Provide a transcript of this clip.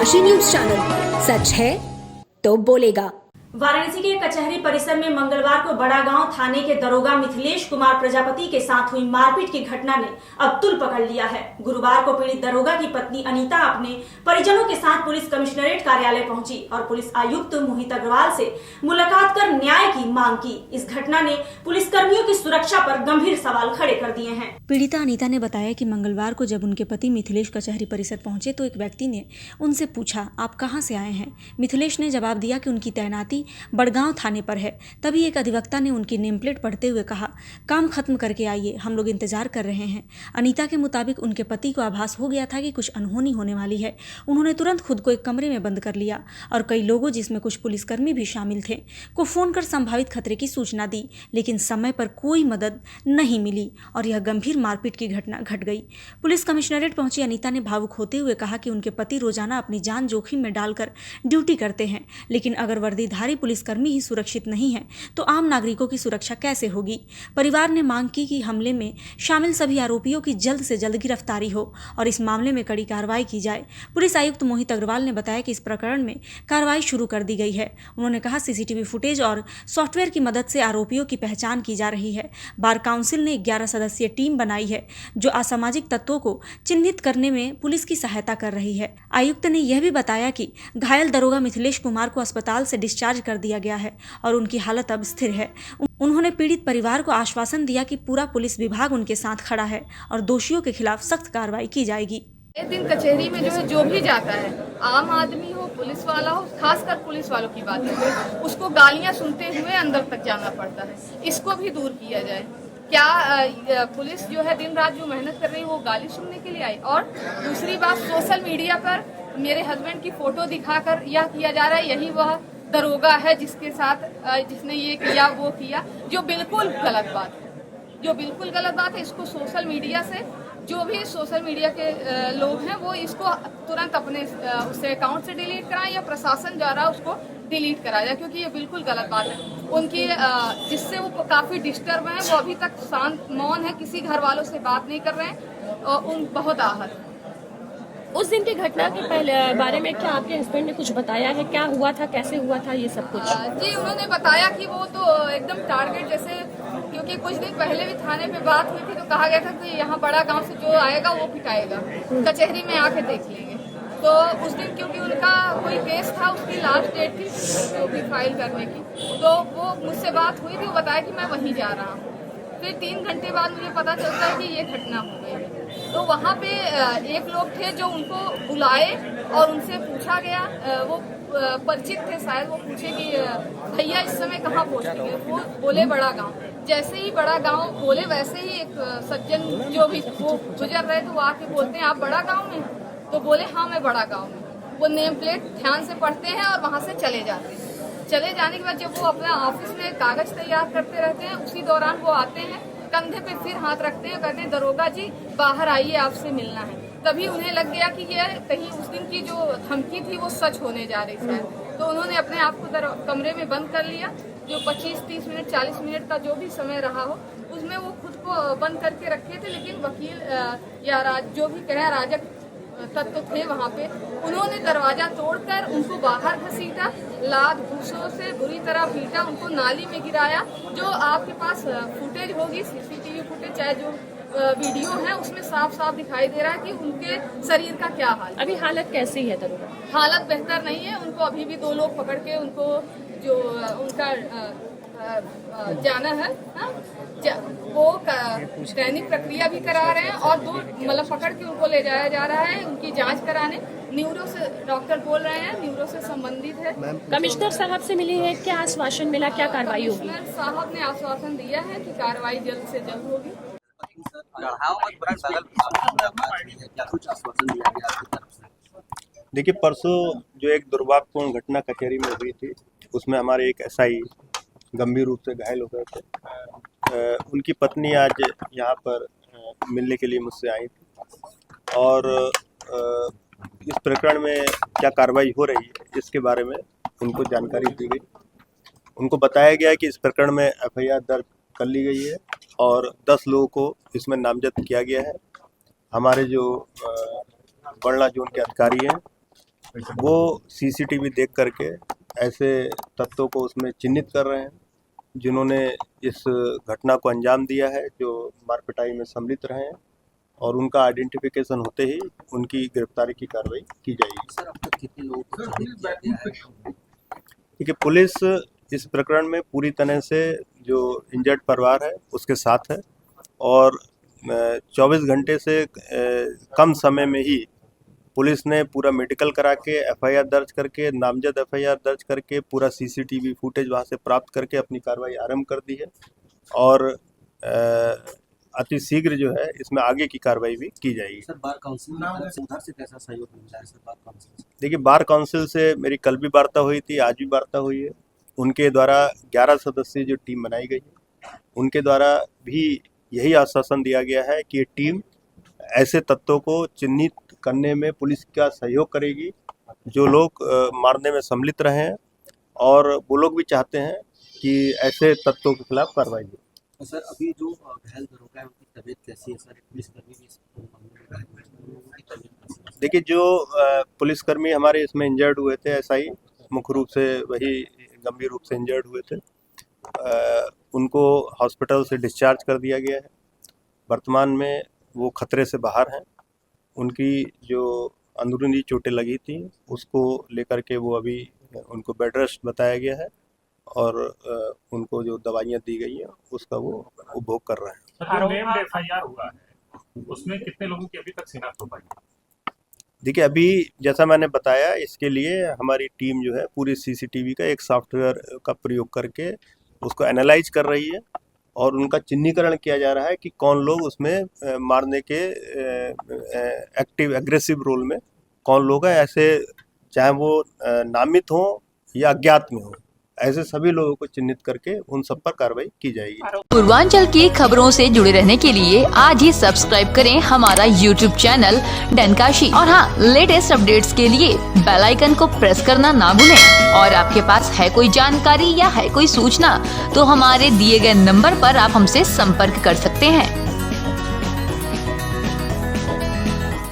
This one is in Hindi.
काशी न्यूज चैनल, सच है तो बोलेगा। वाराणसी के कचहरी परिसर में मंगलवार को बड़ा गांव थाने के दरोगा मिथिलेश कुमार प्रजापति के साथ हुई मारपीट की घटना ने अब तुल पकड़ लिया है। गुरुवार को पीड़ित दरोगा की पत्नी अनीता अपने परिजनों के साथ पुलिस कमिश्नरेट कार्यालय पहुंची और पुलिस आयुक्त मोहित अग्रवाल से मुलाकात कर न्याय की मांग की। इस घटना ने पुलिस कर्मियों की सुरक्षा पर गंभीर सवाल खड़े कर दिए हैं। पीड़िता अनीता ने बताया कि मंगलवार को जब उनके पति मिथिलेश कचहरी परिसर पहुंचे तो एक व्यक्ति ने उनसे पूछा, आप कहां से आए हैं? मिथिलेश ने जवाब दिया कि उनकी तैनाती बड़गांव थाने पर है। तभी एक अधिवक्ता ने उनकी नेम प्लेट पढ़ते हुए कहा, काम खत्म करके आइए, हम लोग इंतजार कर रहे हैं। अनीता के मुताबिक उनके पति को आभास हो गया था कि कुछ अनहोनी होने वाली है। उन्होंने तुरंत खुद को एक कमरे में बंद कर लिया और कई लोगों, जिसमें कुछ पुलिसकर्मी भी शामिल थे, को फोन कर संभावित खतरे की सूचना दी, लेकिन समय पर कोई मदद नहीं मिली और यह गंभीर मारपीट की घटना घट गई। पुलिस कमिश्नरेट पहुंची अनीता ने भावुक होते हुए कहा कि उनके पति रोजाना अपनी जान जोखिम में डालकर ड्यूटी करते हैं, लेकिन अगर वर्दीधारी पुलिसकर्मी ही सुरक्षित नहीं है तो आम नागरिकों की सुरक्षा कैसे होगी। परिवार ने मांग की कि हमले में शामिल सभी आरोपियों की जल्द से जल्द गिरफ्तारी हो और इस मामले में कड़ी कार्रवाई की जाए। पुलिस आयुक्त मोहित अग्रवाल ने बताया कि इस प्रकरण में कार्रवाई शुरू कर दी गई है। उन्होंने कहा, सीसीटीवी फुटेज और सॉफ्टवेयर की मदद से आरोपियों की पहचान की जा रही है। बार काउंसिल ने 11 सदस्यीय टीम बनाई है जो असामाजिक तत्वों को चिन्हित करने में पुलिस की सहायता कर रही है। आयुक्त ने यह भी बताया कि घायल दरोगा मिथिलेश कुमार को अस्पताल से डिस्चार्ज कर दिया गया है और उनकी हालत अब स्थिर है। उन्होंने पीड़ित परिवार को आश्वासन दिया कि पूरा पुलिस विभाग उनके साथ खड़ा है और दोषियों के खिलाफ सख्त कार्रवाई की जाएगी। एक दिन कचहरी में जो भी जाता है, आम आदमी हो, पुलिस वाला हो, खासकर पुलिस वालों की बात है, उसको गालियां सुनते हुए अंदर तक जाना पड़ता है। इसको भी दूर किया जाए। क्या पुलिस जो है दिन रात जो मेहनत कर रही है वो गाली सुनने के लिए आई? और दूसरी बात, सोशल मीडिया पर मेरे हस्बैंड की फोटो दिखाकर यह किया जा रहा है यही वह दरोगा है जिसके साथ जिसने ये किया वो किया, जो बिल्कुल गलत बात है। जो बिल्कुल गलत बात है, इसको सोशल मीडिया से जो भी सोशल मीडिया के लोग हैं वो इसको तुरंत अपने उससे अकाउंट से डिलीट कराएं या प्रशासन द्वारा उसको डिलीट कराया जाए, क्योंकि ये बिल्कुल गलत बात है। उनकी जिससे वो काफ़ी डिस्टर्ब हैं, वो अभी तक शांत मौन है, किसी घर वालों से बात नहीं कर रहे हैं और उन बहुत आहत। उस दिन की घटना के पहले बारे में क्या आपके हस्बैंड ने कुछ बताया है? क्या हुआ था, कैसे हुआ था, ये सब कुछ? जी, उन्होंने बताया कि वो तो एकदम टारगेट जैसे, क्योंकि कुछ दिन पहले भी थाने पे बात हुई थी तो कहा गया था कि यहाँ बड़ा गांव से जो आएगा वो पिटाएगा, कचहरी में आके देख लेंगे। तो उस दिन क्योंकि उनका कोई केस था, उसकी लास्ट डेट थी जो भी फाइल करने की, तो वो मुझसे बात हुई थी, वो बताया कि मैं वहीं जा रहा हूँ। फिर 3 घंटे बाद मुझे पता चलता है कि ये घटना हो गई है। तो वहाँ पे एक लोग थे जो उनको बुलाए और उनसे पूछा गया, वो परिचित थे शायद, वो पूछे कि भैया इस समय कहाँ पहुँचेंगे? वो बोले बड़ा गांव। जैसे ही बड़ा गांव बोले वैसे ही एक सज्जन जो भी वो गुजर रहे थे वो आके बोलते हैं, आप बड़ा गांव में? तो बोले हाँ मैं बड़ा गांव में। वो नेम प्लेट ध्यान से पढ़ते हैं और वहाँ से चले जाते हैं। चले जाने के बाद जब वो अपना ऑफिस में कागज तैयार करते रहते हैं, उसी दौरान वो आते हैं, कंधे पे फिर हाथ रखते हैं, कहते हैं दरोगा जी बाहर आइए, आपसे मिलना है। तभी उन्हें लग गया कि ये कहीं उस दिन की जो धमकी थी वो सच होने जा रही है। तो उन्होंने अपने आप को कमरे में बंद कर लिया। जो 25-30 मिनट 40 मिनट का जो भी समय रहा हो, उसमें वो खुद को बंद करके रखे थे। लेकिन वकील या जो भी कहे राजक तत्व थे वहाँ पे, उन्होंने दरवाजा तोड़कर उनको बाहर घसीटा, लात घूसों से बुरी तरह पीटा, उनको नाली में गिराया। जो आपके पास फुटेज होगी, सीसीटीवी फुटेज चाहे जो वीडियो है, उसमें साफ साफ दिखाई दे रहा है कि उनके शरीर का क्या हाल। अभी हालत कैसी है दरोगा? हालत बेहतर नहीं है। उनको अभी भी 2 लोग पकड़ के उनको जो उनका जाना है वो दैनिक प्रक्रिया भी करा रहे हैं और 2 मतलब पकड़ के उनको ले जाया जा रहा है उनकी जांच कराने। न्यूरो से डॉक्टर बोल रहे हैं, न्यूरो से संबंधित है। कमिश्नर साहब से मिली है, क्या आश्वासन मिला, क्या कार्रवाई होगी? कमिश्नर साहब ने आश्वासन दिया है कि कार्रवाई जल्द से जल्द होगी। देखिए, परसों जो एक दुर्भाग्यपूर्ण घटना कचहरी में हुई थी, उसमें हमारे एक एसआई गंभीर रूप से घायल हो गए थे। उनकी पत्नी आज यहाँ पर मिलने के लिए मुझसे आई थी और इस प्रकरण में क्या कार्रवाई हो रही है इसके बारे में उनको जानकारी दी गई। उनको बताया गया कि इस प्रकरण में एफआईआर दर्ज कर ली गई है और 10 लोगों को इसमें नामजद किया गया है। हमारे जो बड़ला जोन के अधिकारी हैं वो सीसीटीवी देख करके ऐसे तत्वों को उसमें चिन्हित कर रहे हैं जिन्होंने इस घटना को अंजाम दिया है, जो मारपिटाई में सम्मिलित रहे हैं, और उनका आइडेंटिफिकेशन होते ही उनकी गिरफ्तारी की कार्रवाई की जाएगी। सर, अब तक कितने लोगों को गिरफ्तार किया गया है? देखिए, पुलिस इस प्रकरण में पूरी तरह से जो इंजर्ड परिवार है उसके साथ है, और 24 घंटे से कम समय में ही पुलिस ने पूरा मेडिकल करा के एफआईआर दर्ज करके, नामजद एफआईआर दर्ज करके, पूरा सीसीटीवी फुटेज वहां से प्राप्त करके अपनी कार्रवाई आरंभ कर दी है, और अति शीघ्र जो है इसमें आगे की कार्रवाई भी की जाएगी। सर, बार काउंसिल से उधर से कैसा सहयोग मिल रहा है सर? बार काउंसिल से देखिए, बार काउंसिल से मेरी कल भी वार्ता हुई थी, आज भी वार्ता हुई है। उनके द्वारा 11 सदस्यीय जो टीम बनाई गई है, उनके द्वारा भी यही आश्वासन दिया गया है कि ये टीम ऐसे तत्वों को चिन्हित करने में पुलिस का सहयोग करेगी जो लोग मारने में सम्मिलित रहे हैं, और वो लोग भी चाहते हैं कि ऐसे तत्वों के खिलाफ कार्रवाई हो। तो सर, अभी जो घायल दरोगा है उनकी तबीयत कैसी है सर? पुलिसकर्मी भी इस मामले में घायल हुए हैं, उनकी तबीयत कैसी है? देखिए, जो पुलिसकर्मी हमारे इसमें इंजर्ड हुए थे, एसआई मुख्य रूप से वही गंभीर रूप से इंजर्ड हुए थे, उनको हॉस्पिटल से डिस्चार्ज कर दिया गया है। वर्तमान में वो खतरे से बाहर हैं। उनकी जो अंदरूनी चोटें लगी थी उसको लेकर के वो अभी उनको बेड रेस्ट बताया गया है, और उनको जो दवाइयाँ दी गई हैं उसका वो उपभोग कर रहे हैं। जो नेम्ड एफआईआर हुआ है उसमें कितने लोगों की अभी तक शिनाख्त हो पाई? देखिए, अभी जैसा मैंने बताया, इसके लिए हमारी टीम जो है पूरी सीसीटीवी का एक सॉफ्टवेयर का प्रयोग करके उसको एनालाइज कर रही है, और उनका चिन्हीकरण किया जा रहा है कि कौन लोग उसमें मारने के एक्टिव एग्रेसिव रोल में कौन लोग हैं। ऐसे चाहे वो नामित हो या अज्ञात में हो, ऐसे सभी लोगों को चिन्हित करके उन सब पर कार्रवाई की जाएगी। पूर्वांचल की खबरों से जुड़े रहने के लिए आज ही सब्सक्राइब करें हमारा YouTube चैनल डनकाशी, और हाँ, लेटेस्ट अपडेट्स के लिए बेल आइकन को प्रेस करना ना भूलें। और आपके पास है कोई जानकारी या है कोई सूचना, तो हमारे दिए गए नंबर पर आप हमसे संपर्क कर सकते हैं।